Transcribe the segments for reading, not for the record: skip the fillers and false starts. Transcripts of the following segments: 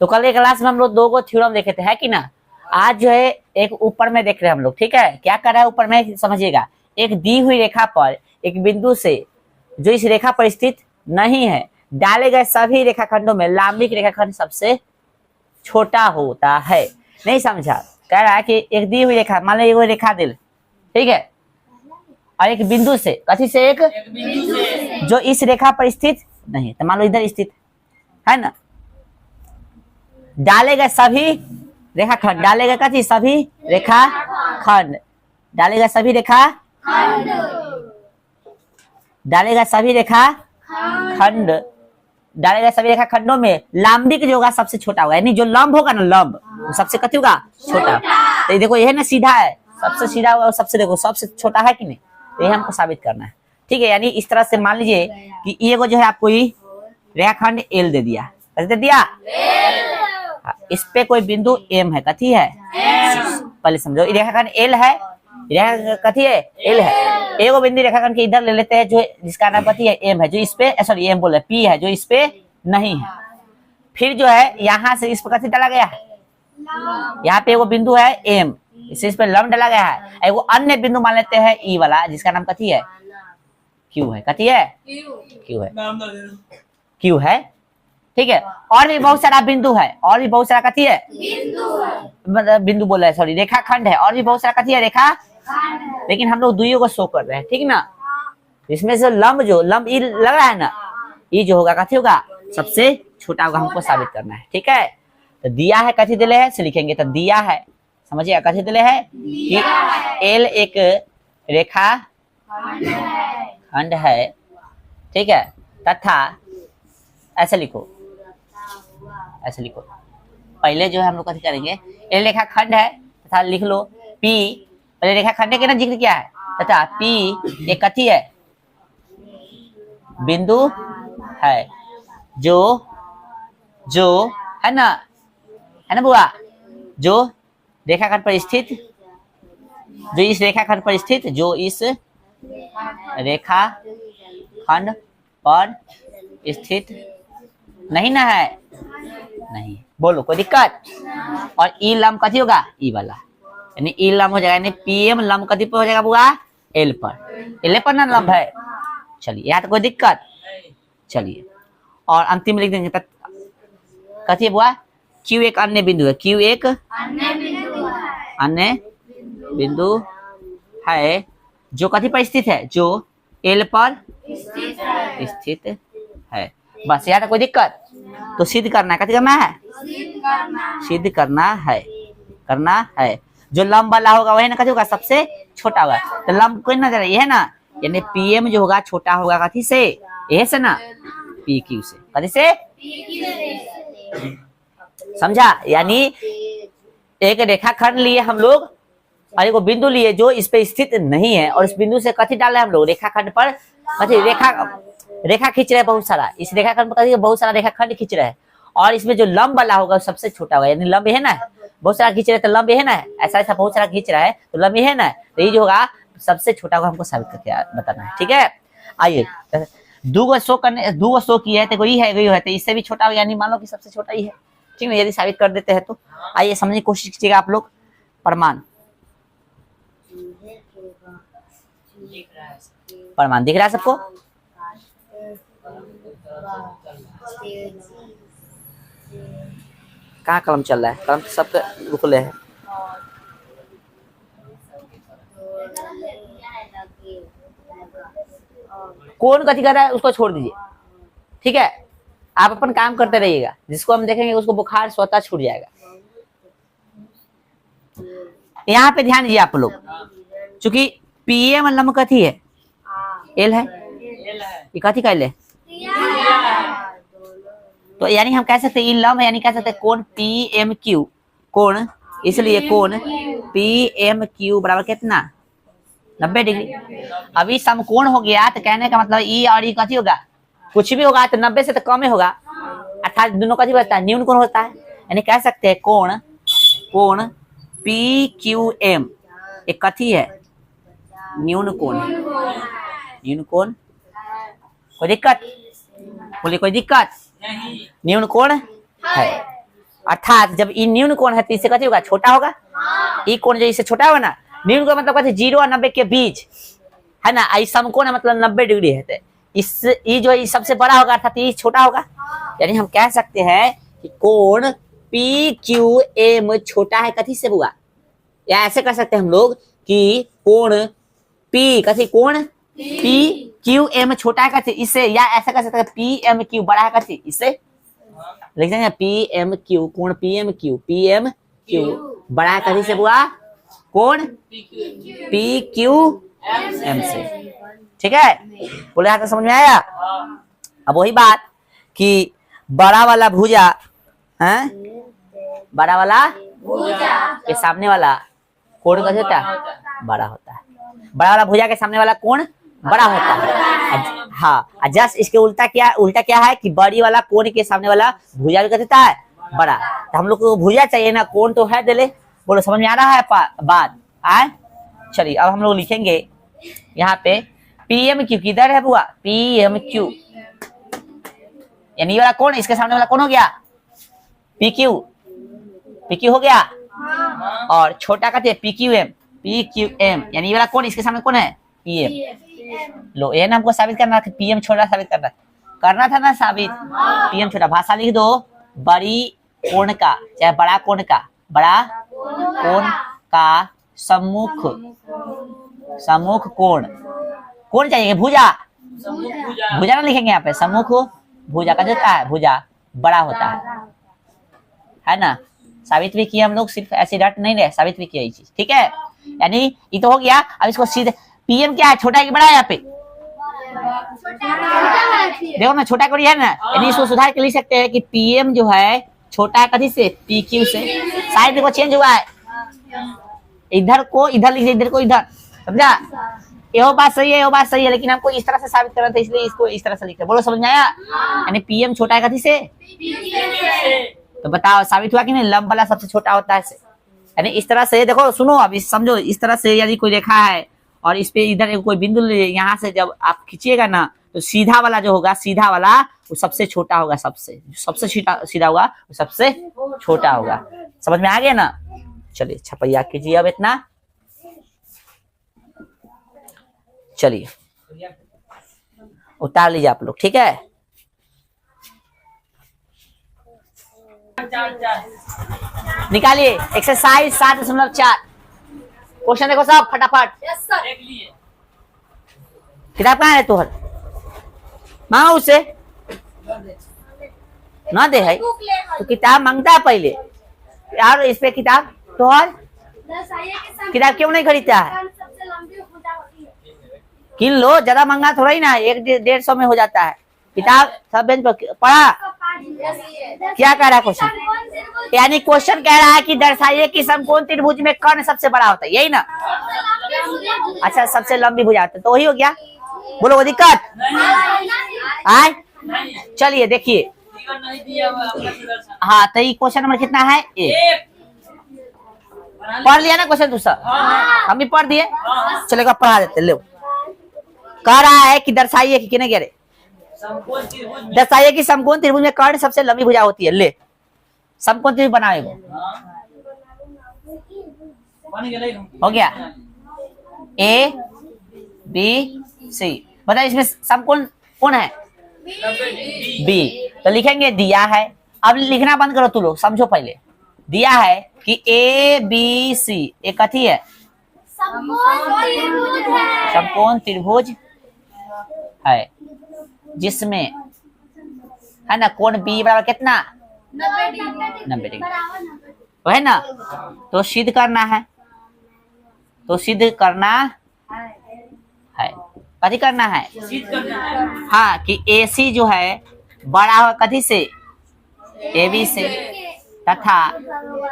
तो कल के क्लास में हम लोग 2 को थ्योरम देखे थे, है कि ना। आज जो है एक ऊपर में देख रहे हैं हम लोग, ठीक है। क्या कर रहा है ऊपर में, समझिएगा। एक दी हुई रेखा पर एक बिंदु से जो इस रेखा पर स्थित नहीं है, डाले गए सभी रेखाखंडों में लांबिक रेखाखंड सबसे छोटा होता है। नहीं समझा। कह रहा है कि एक दी हुई रेखा, मान लो ये रेखा दिल, ठीक है, और एक बिंदु से, कथी से, एक बिंदु से जो इस रेखा पर स्थित नहीं, तो मान लो इधर स्थित है ना। डाले गए सभी रेखाखंड, डाले गए कथी, सभी रेखाखंड, डाले गए सभी रेखाखंड, डाले गए सभी रेखाखंड, डाले गए सभी रेखाखंडों में लांबिक जो होगा सबसे छोटा होगा, यानी जो लंब होगा ना, लंब वो सबसे कथी होगा, छोटा। तो देखो ये है ना, सीधा है, सबसे सीधा होगा, सबसे देखो सबसे छोटा है कि नहीं, तो ये हमको साबित करना है, ठीक है। यानी इस तरह से मान लीजिए कि ये को जो है आपको रेखाखंड एल दे दिया, कैसे दे दिया, इस पे कोई बिंदु एम है, कथी है, पहले समझो रेखाखंड एल है, रेखा कथी है, एल है। एगो बिंदु रेखाखंड के इधर ले लेते हैं जो जिसका नाम कथी है, एम है, जो इस पे, सॉरी एम बोले, पी है, जो इस पे नहीं है। फिर जो है यहाँ से इस पर कथी डाला गया है, यहाँ पे एगो बिंदु है एम, इस पे लंब डाला गया है। एगो अन्य बिंदु मान लेते हैं ई वाला, जिसका नाम कथी है, क्यू है, कथी है, क्यू है, क्यू है, ठीक है। और भी बहुत सारा बिंदु है, और भी बहुत सारा कथी है, मतलब बिंदु बोल रहे, सॉरी रेखाखंड है, और भी बहुत सारा कथी है, रेखा, लेकिन हम लोग दुइयों को शो कर रहे हैं, ठीक ना। इसमें से लंब जो लंब ई लग रहा है ना, ये जो होगा कथी होगा, सबसे छोटा होगा, हमको साबित करना है, ठीक है। तो दिया है, कथी दिले है से लिखेंगे, तो दिया है, समझिए कथी दिले है कि एल एक रेखा खंड है, ठीक है, तथा ऐसे लिखो, ऐसे लिखो, पहले जो है हम लोग कथी करेंगे, एल रेखा खंड है तथा लिख लो पी, पहले रेखा खंड के ना जिक्र किया है, तथा पी एक कथी है, बिंदु है, जो जो है ना बुआ, जो रेखाखंड पर स्थित, जो इस रेखाखंड पर स्थित, जो इस रेखाखंड पर स्थित नहीं ना है, नहीं, बोलो कोई दिक्कत। और ई लंब कथी होगा, ई वाला, यानी ई लंब हो जाएगा, यानी पीएम लंब कथी पर हो जाएगा बुआ, एल पर, एल पर ना लंब है। चलिए यहाँ तो कोई दिक्कत, चलिए और अंतिम लिख देंगे, कथी है बुआ, क्यू एक अन्य बिंदु है, क्यू एक अन्य बिंदु है, जो कथी पर स्थित है, जो एल पर स्थित है। बस यहाँ तक कोई दिक्कत। तो सिद्ध करना है, कथी करना है, सिद्ध करना है, जो लंब वाला होगा वही ना कथी होगा, सबसे छोटा होगा। तो लंब कोई ना, ये है ना, यानी पीएम जो होगा छोटा होगा कथी से, ए से ना, पी क्यू से, कथी से, समझा। यानी एक रेखाखंड लिए हम लोग और एक बिंदु लिए जो इस पे स्थित नहीं है, और इस बिंदु से कथी डाल रहे हैं हम लोग, रेखाखंड पर कथी, रेखा खींच रहे हैं बहुत सारा, इस रेखाखंड पर कथी बहुत सारा रेखाखंड खींच रहे हैं, और इसमें जो लंब वाला होगा सबसे छोटा होगा, यानी लंब है ना, बहुत सारा खींच रहे हैं तो लंब है ना, ऐसा ऐसा बहुत सारा खींच रहा है तो लंब है ना, तो ये जो होगा सबसे छोटा होगा, हमको साबित करके बताना है, ठीक है। आइए दो शो किया है, तो ये है, तो इससे भी छोटा हो, यानी मान लो कि सबसे छोटा ही है, ठीक है। यदि साबित कर देते हैं तो आइए समझने की कोशिश कीजिएगा आप लोग। प्रमाण, प्रमाण दिख रहा है सबको, कहाँ कलम चल रहा है, कलम सबके खुले है, कौन कथी कर रहा है उसको छोड़ दीजिए, ठीक है। आप अपन काम करते रहिएगा, जिसको हम देखेंगे उसको बुखार स्वतः छूट जाएगा। यहाँ पे ध्यान दीजिए आप लोग, चूंकि पीएम लंब कथी है, एल है, ये कथी का एल है, तो यानी हम कह सकते हैं लंब, यानी कह सकते हैं कोण पी एम क्यू, कोण, इसलिए कोण पी एम क्यू बराबर कितना, 90 डिग्री। अभी समकोण हो गया, तो कहने का मतलब ई और ई कथी होगा, कुछ भी होगा तो 90 से तो कम ही होगा, अर्थात दोनों कथी होता है, न्यून कोण होता है। यानी कह सकते हैं कोण पी क्यू एम एक कथी है, न्यून कोण, न्यून कोण। कोई दिक्कत, बोलिए कोई दिक्कत, न्यून कोण है। अर्थात जब ई न्यून कोण है तो इससे कथी होगा, छोटा होगा। ई कोण जो इससे छोटा होगा ना, न्यून कोण मतलब कहते 0 और 90 के बीच है ना। आई समकोण है मतलब 90 डिग्री है, तो इस ई जो सबसे बड़ा होगा अर्थात ई छोटा होगा। यानी हम कह सकते हैं कि कोण पी क्यू एम छोटा है कथी से बुआ, या ऐसे कर सकते हैं हम लोग कि कोण पी कथी, कोण पी क्यू एम छोटा है कथी इससे, या ऐसा कर सकते हैं पी एम क्यू बड़ा है कथी इससे। लिख देंगे पी एम क्यू, कोण पी एम क्यू बड़ा है कथी से बुआ, कोण पी क्यू एम से। ठीक है, बोले यहाँ तक समझ में आया। अब वही बात कि बड़ा वाला भुजा है, बड़ा वाला के सामने वाला कोण कैसे होता है, बड़ा होता है। बड़ा वाला भुजा के सामने वाला कोण बड़ा होता है। हाँ, जस्ट इसके उल्टा क्या है कि बड़ी वाला कोण के सामने वाला भुजा भी कैसे होता है, बड़ा। तो हम लोग को भुजा चाहिए ना, कोण तो है दिले। बोलो समझ में आ रहा है बात आए। चलिए अब हम लोग लिखेंगे यहाँ पे पीएम क्यू किधर है बुआ, पीएम क्यू यानी वाला कौन, इसके सामने वाला कौन हो गया, पी क्यू हो गया। और छोटा कहते हैं पी क्यू एम यानी वाला कौन, इसके सामने कौन है, पीएम। लो ये ना हमको साबित करना था, पीएम छोटा साबित करना था ना साबित, पीएम छोटा। भाषा लिख दो, बड़ी कोण का चाहे बड़ा कोण का, बड़ा कोण का सम्मुख कोण चाहिए, भुजा ना लिखेंगे यहाँ पे, सम्मुख भुजा का होता है, भुजा बड़ा होता है ना। साबित भी किया हम लोग, सिर्फ ऐसे रट नहीं रहे, साबित भी किया ये चीज। ठीक है, यानी ये तो हो गया। अब इसको सीधे पीएम क्या है, छोटा है कि बड़ा है, यहाँ पे देखो ना, छोटा करी है ना, यानी इसको सुधार के लिख सकते हैं कि पीएम जो है छोटा है कथी से, पी क्यू से। साइड देखो चेंज हुआ है, इधर को इधर लिख, इधर को इधर, समझा। ये बात सही है, लेकिन हमको इस तरह से साबित करना था, इसलिए इसको इस तरह से लिखते। बोलो समझ में आया। यानी पीएम छोटा है कथी से, तो बताओ साबित हुआ कि नहीं, लंब वाला सबसे छोटा होता है। यानी इस तरह से देखो, सुनो अब समझो, इस तरह से यदि कोई रेखा है और इस पे इधर कोई बिंदु यहाँ से जब आप खींचिएगा ना, तो सीधा वाला जो होगा, सीधा वाला वो सबसे छोटा होगा, सबसे सीधा होगा वो सबसे छोटा होगा। समझ में आ गया ना। चलिए छपैया कीजिए अब इतना। चलिए उतार लीजिए आप लोग, ठीक है। निकालिए एक्सरसाइज 7.4 क्वेश्चन देखो सब फटाफट। किताब कहाँ है तोहर, मांगा उससे ना दे है तो किताब मांगता है पहले यार। इस पे किताब तोहर किताब क्यों नहीं खरीदता है, किन लो, ज्यादा महंगा थोड़ा ही ना, 100-150 में हो जाता है किताब। सब बेंच पर पढ़ा। क्या कह रहा है क्वेश्चन, यानी क्वेश्चन कह रहा है कि दर्शाइए कि समकोण त्रिभुज में कर्ण सबसे बड़ा होता है, यही ना। अच्छा, सबसे लंबी भुजा होता है, तो वही हो गया। बोलो वो दिक्कत आए। चलिए देखिए, हाँ तो ये क्वेश्चन नंबर कितना है, 1। पढ़ लिया ना क्वेश्चन दूसरा, हम भी पढ़ दिए। चलेगा पढ़ा देते। लो कह रहा है कि दर्शाइए कि किने कह रहे, दर्शाइए कि समकोण त्रिभुज में कर्ण सबसे लंबी भुजा होती है। ले समकोण त्रिभुज बनाएगा, हो गया ए बी सी। बताइए इसमें समकोण कौन है, बी। तो लिखेंगे दिया है। अब लिखना बंद करो तू लोग, समझो पहले। दिया है कि ए बी सी एक कथी है, समकोण त्रिभुज है, जिसमें है ना कोण बी बराबर कितना, 90 डिग्री, तो है ना। तो सिद्ध करना है, कथी करना है, हाँ कि AC जो है बड़ा होगा कथी से, AB से, तथा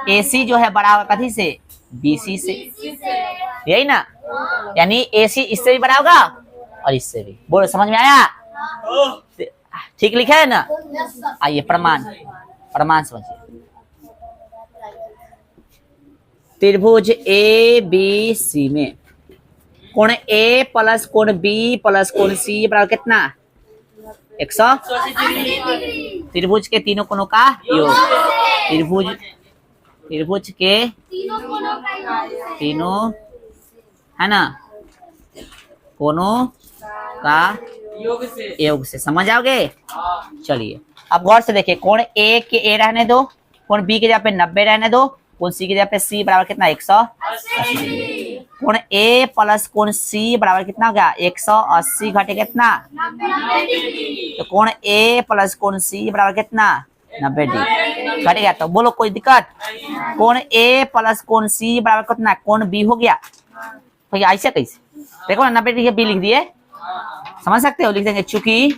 AC जो है बड़ा होगा कथी से, BC से, यही ना। यानी AC इससे भी बड़ा होगा और इससे भी। बोलो समझ में आया, ठीक लिखा है ना। आइए प्रमाण समझिए। त्रिभुज ABC में कोण A प्लस कोण B प्लस कोण C बराबर कितना, 180। त्रिभुज के तीनों कोणों का योग। त्रिभुज त्रिभुज के तीनों है ना कोनों का योग से समझ आओगे। चलिए अब गौर से देखिए, कोण ए के ए रहने दो, कोण बी के जगह पे 90 रहने दो, कोण सी के जगह पे सी बराबर कितना 180। कोण ए प्लस कोण सी बराबर कितना हो गया 180 घटे कितना 90। तो कोण ए प्लस कोण सी बराबर कितना 90 डिग्री घट गया। तो बोलो कोई दिक्कत। कोण ए प्लस कोण सी बराबर कितना कोण बी हो गया। तो ऐसे कैसे देखो ना 90 डिग्री बी लिख दिए, समझ सकते हो, लिख देंगे चूंकि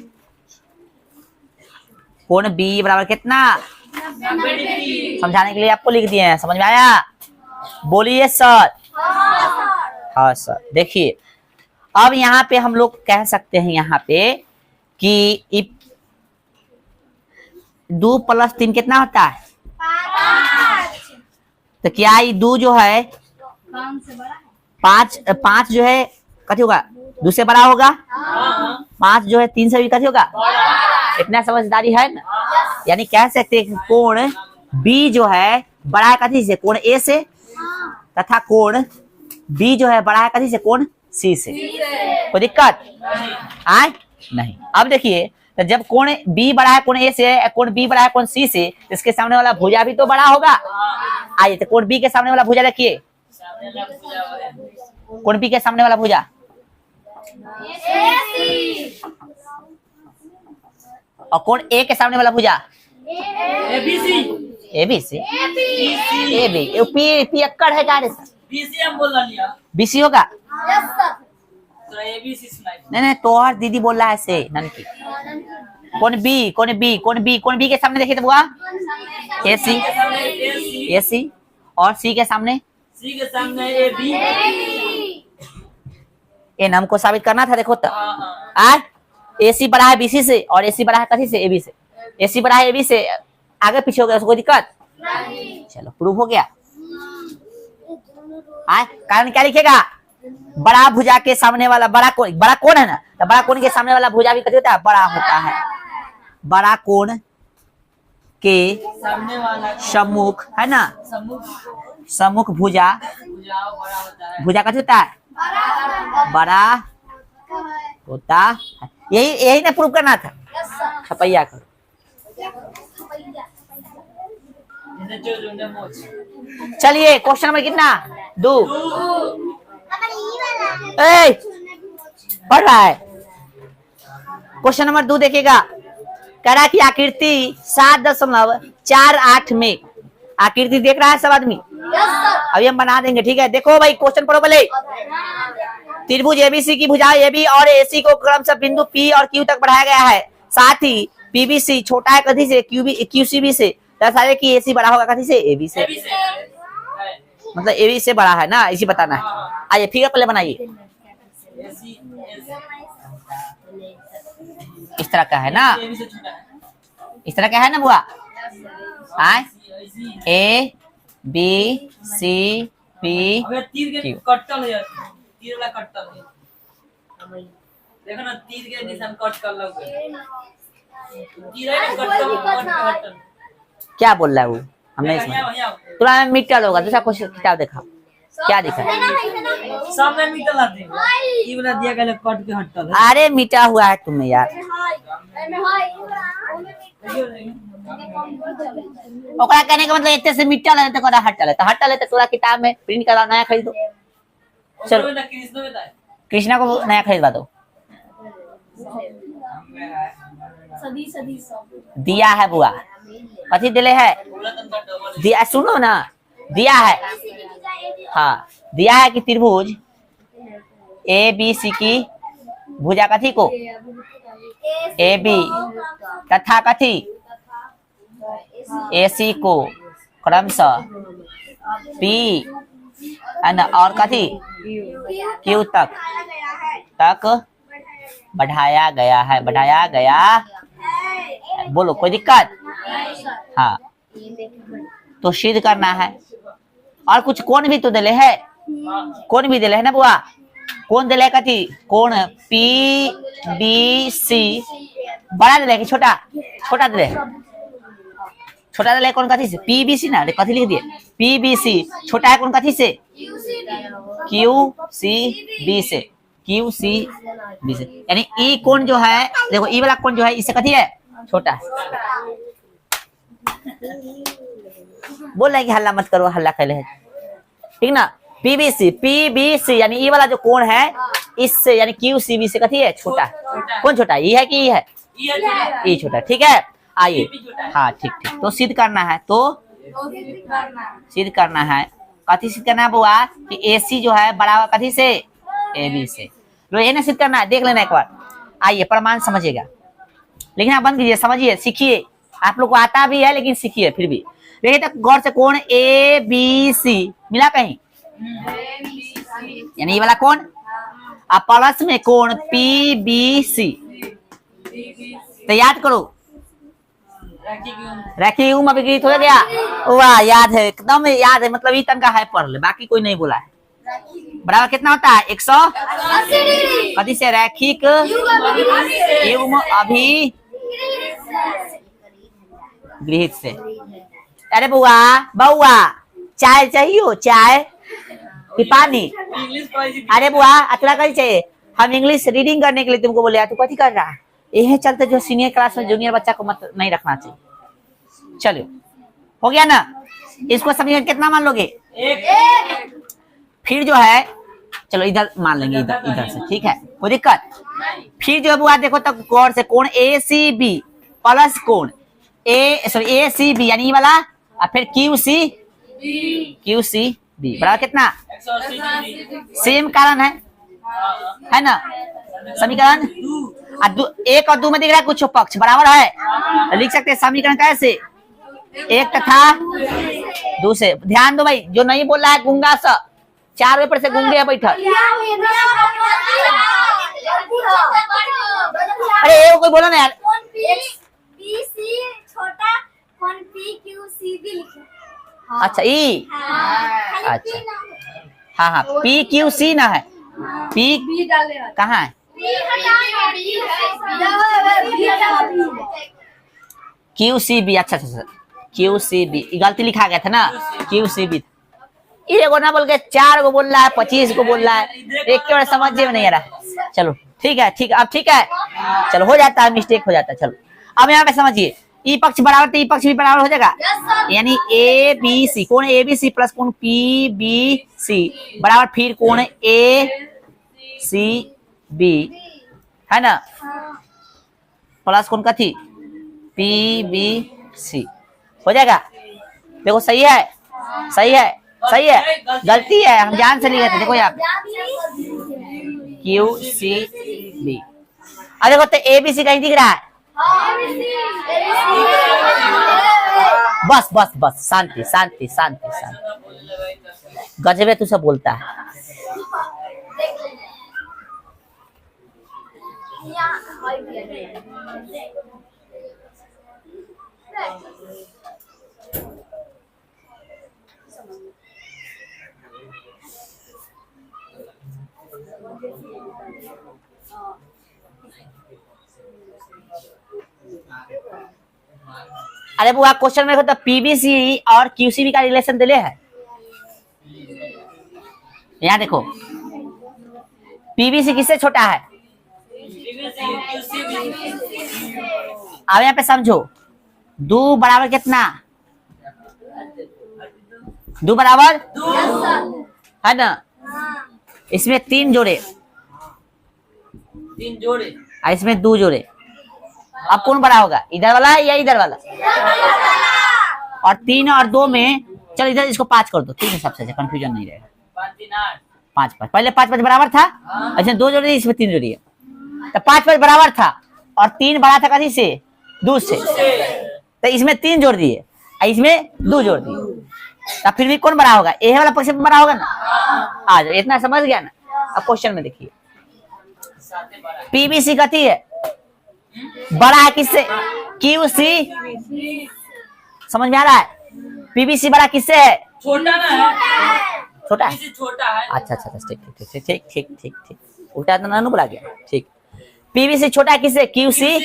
कोण बी बराबर कितना 90 डिग्री। समझाने के लिए आपको लिख दिए हैं, समझ में आया। बोलिए सर। हाँ सर। देखिए अब यहाँ पे हम लोग कह सकते हैं यहाँ पे कि 2 + 3 कितना होता है 5। तो क्या ये 2 जो है 5 जो है कथी होगा 2 से बड़ा होगा। 5 जो है 3 से भी कथी होगा। इतना समझदारी है ना। यानी कह सकते हैं कोण बी जो है बड़ा है कथी से कोण ए से, तथा कोण बी जो है बड़ा है कथी से कोण सी से। कोई दिक्कत आए नहीं। अब देखिए तो जब कोण बी बड़ा है कोण ए से, कोण बी बड़ा है कोण सी से, इसके सामने वाला भुजा भी तो बड़ा होगा। आइए तो कोण बी के सामने वाला भुजा देखिए, कोण बी के सामने वाला भुजा और कोण ए के सामने वाला भुजा एबीसी एबी पी पियक्कड़ है गाड़ी सर बीसी हम बोल लिया बीसी होगा। तो एबीसी सुनाई नहीं तो और दीदी बोल रहा है से ननकी। कोण बी के सामने देखिए तो बुआ एसी और सी के सामने एबी। इन हमको साबित करना था। देखो तो आज एसी बड़ा है बीसी से और एसी बड़ा है कथी से एबी से। एसी बड़ा है एबी से, आगे पीछे हो गया उसको दिक्कत। चलो प्रूफ हो गया। कारण क्या लिखेगा बड़ा भुजा के सामने वाला बड़ा कोण है ना, तो बड़ा कोण के सामने वाला भुजा भी कथी होता है बड़ा होता है। बड़ा कोण के सामने वाला सम्मुख है ना, सम्मुख भुजा बड़ा होता है। भुजा कथी होता है बड़ा होता है। यही ना प्रूफ करना था। छपैया करो। चलिए क्वेश्चन नंबर कितना 2 पढ़ रहा है। क्वेश्चन नंबर 2 देखिएगा। कह रहा है कि आकृति 7.48 में, आकृति देख रहा है सब आदमी। अभी हम बना देंगे, ठीक है। देखो भाई क्वेश्चन पढ़ो पहले। त्रिभुज एबीसी की भुजा एबी और एसी को क्रमशः बिंदु पी और क्यू तक बढ़ाया गया है। साथ ही पीबीसी छोटा है कथी से क्यूसीबी से। दर्शाए कि एसी बड़ा होगा कथी से एबी से। मतलब एबी से बड़ा है ना, इसी बताना है। आइए फिगर पहले बनाइए। इस तरह का है ना, इस तरह का है ना बुआ। ए बी सी पी तीर के कट्टल है, तीर वाला कट्टल है। देखो ना तीर के निशान कट कर लग तीर है कट्टल। क्या बोल रहा है वो, हमने तुला मीटर होगा। दूसरा क्वेश्चन किताब देखा क्या दिखा सामने मीटर लाते ई वाला दिया गया कट के हटल। अरे मीटा हुआ है तुम्हें यार। ओकरा कहने का मतलब इतने से मीटर ले तो हटल है, तो हटल है तो तोरा किताब में प्रिंट करा नया खरीदो। चलो कृष्णा को नया खरीदवा दो। दिया है बुआ कथी दिले है दिया, सुनो ना दिया है। हाँ दिया है कि त्रिभुज ए बी सी की भुजा कथी को ए बी तथा कथी ए सी को क्रमशः पी और कथी क्यू तक बढ़ाया गया है। बढ़ाया गया बोलो कोई दिक्कत। हाँ तो सिद्ध करना है। और कुछ कोण भी तो दिले है, कोण भी दिले है ना बुआ। कोण दिले कथी कोण पी बी सी बड़ा दिले कि छोटा, छोटा दिले छोटा वाला कौन कथी से, पीबीसी ना, अरे कथी लिख दिए, पीबीसी। छोटा है कौन कथी से, क्यूसीबी से, क्यूसीबी से। यानी ई कोण जो है, देखो ई वाला कोण जो है इससे कथी है, छोटा है। बोल रहे हैं कि हल्ला मत करो, हल्ला कैले है, ठीक ना। पीबीसी, पीबीसी यानी ई वाला जो कोण है इससे, यानी क्यूसीबी से कथी है, छोटा है। कौन छोटा है, ई है कि ई है, ई छोटा, ठीक है। आइए, हाँ ठीक ठीक, तो सिद्ध करना है, तो सिद्ध करना है, कथी सिद्ध करना है बुआ, कि एसी जो है बराबर कथी से, एबी से। लो ये ना सिद्ध करना है, देख लेना एक बार। आइए प्रमाण समझिएगा, लिखना बंद कीजिए, समझिए, सीखिए। आप लोग को आता भी है लेकिन सीखिए फिर भी। देखिए तो गौर से, कोण ए बी सी मिला कहीं, यानी ये वाला कोण, अब प्लस में कोण पी बी सी, तो याद करो, रैखिक युग्म अभिकृत हो गया। वाह, याद है, एकदम याद है, मतलब ई तन का है, पढ़ ले, बाकी कोई नहीं बोला है। बराबर कितना होता है, 180 कथी से, रैखिक युग्म अभिगृहित से। अरे बुआ बउआ, चाय चाहिए, चाय कि पानी, अरे बुआ अतला कर चाहिए, हम इंग्लिश रीडिंग करने के लिए तुमको बोले, तू कथी कर रहा है, यही चलते जो सीनियर क्लास में जूनियर बच्चा को मत नहीं रखना चाहिए। चलो हो गया ना, इसको समझिए, कितना मान लोगे, फिर जो है, चलो इधर मान लेंगे, इधर इधर से, ठीक है, कोई दिक्कत। फिर जो है बुआ देखो तब गौर से, कोण ए सी बी प्लस कोण ए सी बी यानी वाला, और फिर क्यू सी बी बराबर कितना, सेम कारण है ना, समीकरण एक और दो में दिख रहा है कुछ पक्ष बराबर है, लिख सकते हैं समीकरण कैसे, एक तथा दो से। ध्यान दो भाई, जो नहीं बोल रहा है गूंगा सा, 4 पेपर से गूंगे है बैठा। अरे ये कोई बोला ना यार, अच्छा ई, अच्छा हाँ हाँ, पी क्यू सी ना है, पी कहाँ है, क्यू सी बी, अच्छा अच्छा, क्यू सी बी गलती लिखा गया था ना, क्यू सी बी, ये को ना बोल के 4 को बोल रहा है, 25 को बोल रहा है, एक के समझ में नहीं आ रहा। चलो ठीक है, ठीक, अब ठीक है, चलो हो जाता है, मिस्टेक हो जाता है। चलो अब यहाँ पे समझिए, ई पक्ष बराबर तो ई पक्ष भी बराबर हो जाएगा, यानी ए बी सी, कोण ए बी सी प्लस कोण पी बी सी बराबर फिर कोण ए सी बी, है ना, प्लस कोण कथी पी बी सी, हो जाएगा। देखो सही है, सही है, सही है, गलती है, हम जान से नहीं रहते। देखो यहाँ क्यू सी बी, अब देखो तो ए बी सी कहीं दिख रहा है, बस बस बस, शांति शांति शांति शांति, गजबे तू सब बोलता है। अरे बुआ क्वेश्चन में तो पीबीसी और क्यूसीबी का रिलेशन दिले है, यहाँ देखो पीबीसी किससे छोटा है, अब यहाँ पे समझो, 2 बराबर कितना, 2 बराबर है ना, इसमें 3 जोड़े, 3 जोड़े, इसमें 2 जोड़े, अब कौन बड़ा होगा, इधर वाला या इधर वाला, और 3 और 2 में, चल इधर इसको 5 कर दो, ठीक है, सबसे कंफ्यूजन नहीं रहेगा, 5 5 पहले 5 5 बराबर था, अच्छा 2 जोड़ी इसमें 3 जोड़ी है, तो 5 5 बराबर था और 3 बड़ा था कथी से, 2 से, तो इसमें 3 जोड़ दिए, इसमें 2 जोड़ दिए, तब फिर भी कौन बड़ा होगा, ए वाला पक्ष बड़ा होगा ना। आ जाओ, इतना समझ गया ना। अब क्वेश्चन में देखिए, पीबीसी कथी है, बड़ा है किससे, क्यू सी, समझ में आ रहा है, पीबीसी बड़ा किससे है, छोटा ना है, छोटा है, छोटा है, अच्छा अच्छा, ठीक ठीक ठीक ठीक ठीक ठीक ठीक, उल्टा तो ना बोला गया, ठीक, पीबीसी छोटा है किससे, क्यू सी,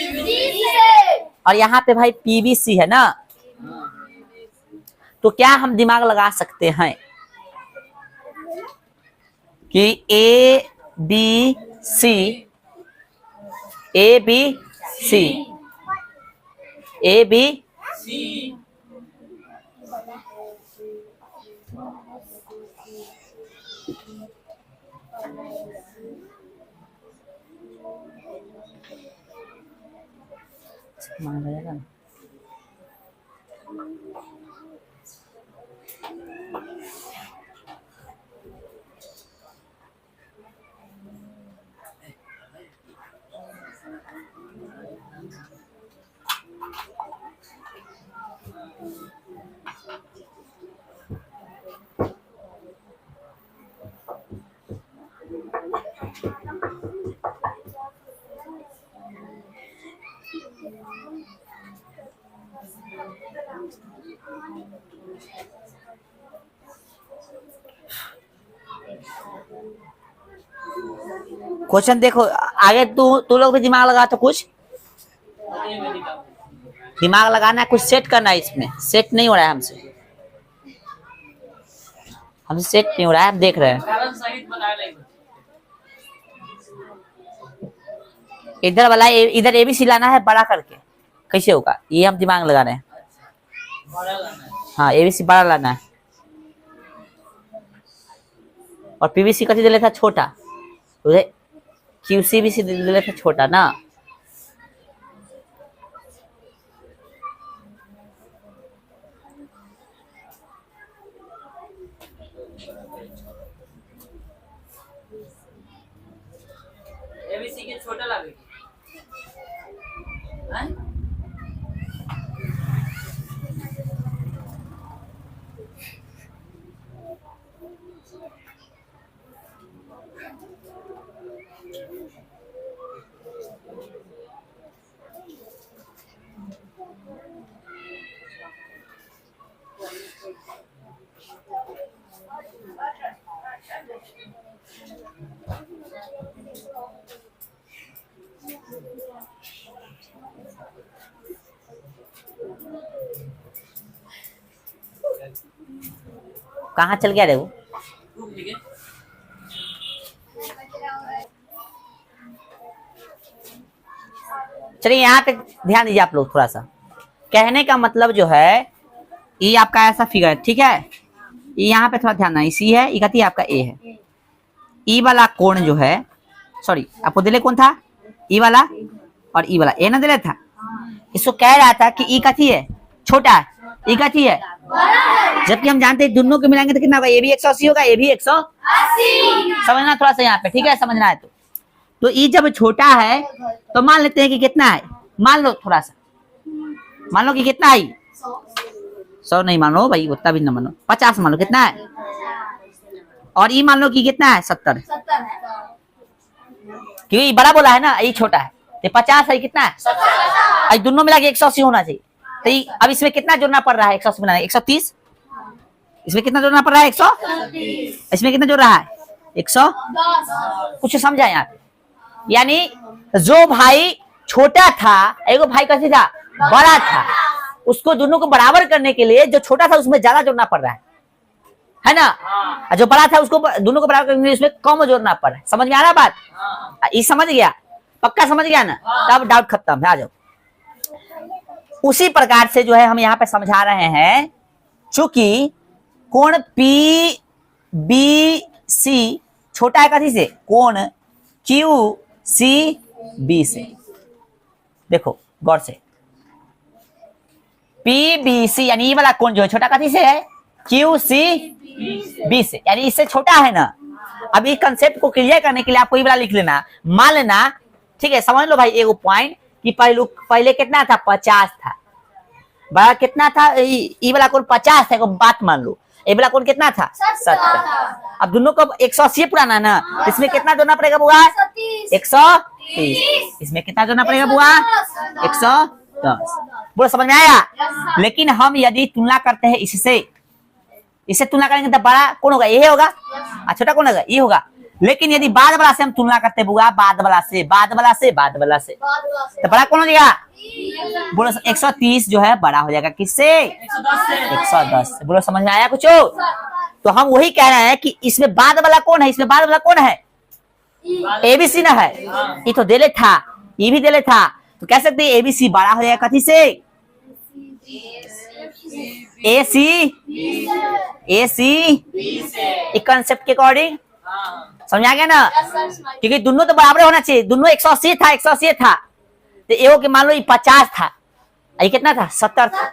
और यहाँ पे भाई पीबीसी है ना, तो क्या हम दिमाग लगा सकते हैं कि A B C A B C A B C question देखो आगे। तू लोग भी दिमाग लगा तो कुछ ये मैं दिखाऊं। दिमाग लगाना है, कुछ सेट करना है। इसमें सेट नहीं हो रहा है हमसे सेट नहीं हो रहा है। हम देख रहे हैं कारण सहित बनाया नहीं। इधर वाला इधर एबीसी लाना है बड़ा करके, कैसे होगा ये हम दिमाग लगा रहे हैं। बड़ा लाना है। हाँ एबीसी बड़ा लाना है और पीबीसी कथी दिले था छोटा, क्यूसी भी दिले था छोटा ना। एबीसी के छोटा लगेगी हैं? कहाँ चल गया रे वो? रूप लिखे चलिए यहाँ पे ध्यान दीजिए आप लोग थोड़ा सा। कहने का मतलब जो है ये आपका ऐसा फिगर है, ठीक है। ये यहाँ पे थोड़ा ध्यान ना, सी है, ये कहती है आपका ए है। ई वाला कोण जो है, सॉरी आपको दिले कौन था, ई वाला और ई वाला, ए ना दिले था। इसको कह रहा था कि ई कथी है, छोटा है, ई कथी है, जबकि हम जानते हैं दोनों को मिलाएंगे तो कितना होगा, ए भी 180 होगा, ए भी 180। समझना थोड़ा सा यहाँ पे, ठीक है, समझना है तो ई जब छोटा है तो मान लेते हैं कि कितना है, मान लो थोड़ा सा, मान लो कि कितना है, 100 नहीं मानो भाई, उतना भी ना मानो, 50 मान लो, कितना है, और ई मान लो कि कितना है, 70। क्योंकि बड़ा बोला है ना, ये छोटा है, तो 50 है, कितना है, दोनों मिला के 180 होना चाहिए। तो अब इसमें कितना जोड़ना पड़ रहा है, 180 बनाने, 130। इसमें कितना जोड़ना पड़ रहा है, 100। इसमें कितना जोड़ रहा है, 110। कुछ समझा यहाँ पे, यानी जो भाई छोटा था, एगो भाई कैसे था, बड़ा था, उसको दोनों को बराबर करने के लिए जो छोटा था उसमें ज्यादा जोड़ना पड़ रहा है ना। और जो बड़ा था उसको दोनों को बराबर करने के लिए उसमें कम जोड़ना पड़ रहा है। समझ में आ रहा बात, ये समझ गया, पक्का समझ गया ना, तब डाउट खत्म है, आ जाओ। उसी प्रकार से जो है हम यहाँ पे समझा रहे हैं, चूंकि कोण पी बी सी छोटा है कथी से, कोण क्यू सी बी से। देखो गौर से, पी बी सी यानी ये वाला कोण जो है छोटा कथी से है, क्यू सी बी से, यानी इससे छोटा है ना। अब इस कंसेप्ट को क्लियर करने के लिए आपको ये वाला लिख लेना, मान लेना, ठीक है, समझ लो भाई एगो पॉइंट कि पहले कितना था, 50 था, बड़ा कितना था, ये वाला कोण 50 था, बात मान लो, ये वाला कोण कितना था, 70। अब दोनों को 180 पुराना ना, इसमें कितना जोड़ना पड़ेगा बुआ, 130। इसमें कितना जोड़ना पड़ेगा बुआ, 110। बोलो समझ में आया। लेकिन हम यदि तुलना करते हैं इससे तुलना करेंगे तो बड़ा कौन होगा, ये होगा, और छोटा कौन होगा, ये होगा। लेकिन यदि बाद वाला से हम तुलना करते बुआ, बाद वाला से, बाद वाला से, बाद वाला से, तो बड़ा कौन हो जाएगा? बोलो 130 जो है बड़ा हो जाएगा किससे? 110 से 110 से। बोलो समझ में आया कुछ? तो हम वही कह रहे हैं कि इसमें बाद वाला कौन है? इसमें बाद वाला कौन है? एबीसी ना है, ये तो देले था, ये भी देले था, तो कह सकते हैं एबीसी बड़ा हो जाएगा कथी से? एसी एक कंसेप्ट के अकॉर्डिंग समझ आ गया ना? क्योंकि दोनों तो बराबर होना चाहिए, दोनों 180 था, 180 था, तो एगो के मान लो 50 था, ये कितना था? 70 था,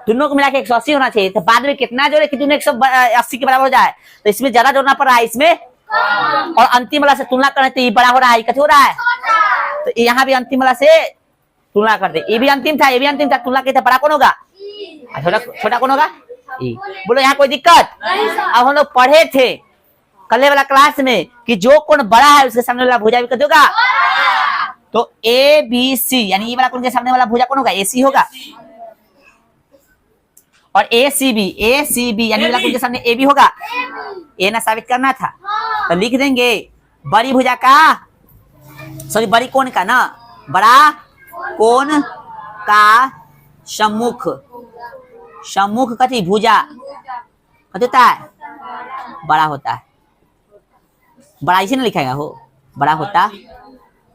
दोनों को मिला के 180 होना चाहिए। तो बाद में कितना जोड़े कि दोनों 180 के बराबर हो जाए, तो इसमें ज्यादा जोड़ना पड़ रहा है इसमें, और अंतिम वाला से तुलना करें तो ये बड़ा हो रहा है, ये हो रहा है, तो यहाँ भी अंतिम वाला से तुलना कर दे, ये भी अंतिम था, ये भी अंतिम था, तुलना करते बड़ा कौन होगा? छोटा कौन होगा? बोलो यहाँ कोई दिक्कत? अब हम लोग पढ़े थे कल वाला क्लास में कि जो कोण बड़ा है उसके सामने वाला भुजा भी कर होगा, तो ए बी सी यानी ये वाला कोण के सामने वाला भुजा कौन होगा? एसी होगा। और ए सी बी यानी वाला कोण के सामने ए बी होगा, ए ना साबित करना था, तो लिख देंगे बड़ी भुजा का, सॉरी बड़ी कोण का ना, बड़ा कोण का सम्मुख, सम्मुख कथी? भुजा कथी होता है? बड़ा होता है। बड़ा इसे ना लिखाएगा हो, बड़ा होता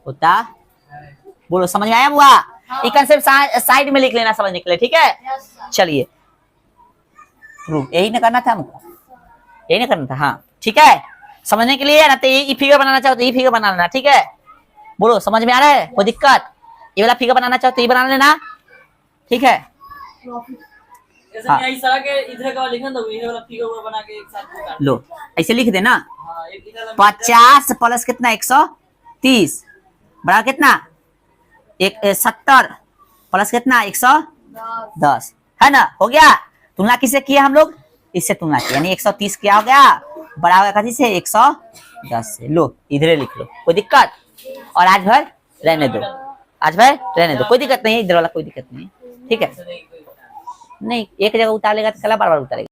होता। बोलो समझ में आया बुआ? ये कंसेप्ट साइड में लिख लेना समझने के लिए, ठीक है? चलिए यही ना करना था हमको, यही ना करना था, हाँ ठीक है, समझने के लिए ना, तो ये फिगर बनाना चाहो तो ये फिगर बना लेना, ठीक है? बोलो समझ में आ रहा है? कोई दिक्कत? ये वाला फिगर बनाना चाहो तो ये बना लेना, ठीक है? ऐसे नहीं सारा के इधर का लिखना, तो इधर वाला फिगर बना के एक साथ लो ऐसे लिख देना, हां एक इधर 50 प्लस कितना? 130 बड़ा कितना? 70 प्लस कितना? 110 है ना? हो गया। तुलना किससे किया हम लोग? इससे तुलना किया, यानी 130 क्या हो गया? बड़ा हो गया कथी से? 110 से। लो इधर लिख लो, कोई दिक्कत? और आज भर रहने दो, आज भर रहने दो, कोई दिक्कत नहीं, इधर वाला कोई दिक्कत नहीं, ठीक है? नहीं एक जगह उतार लेगा तो कल बार बार उतारेगा।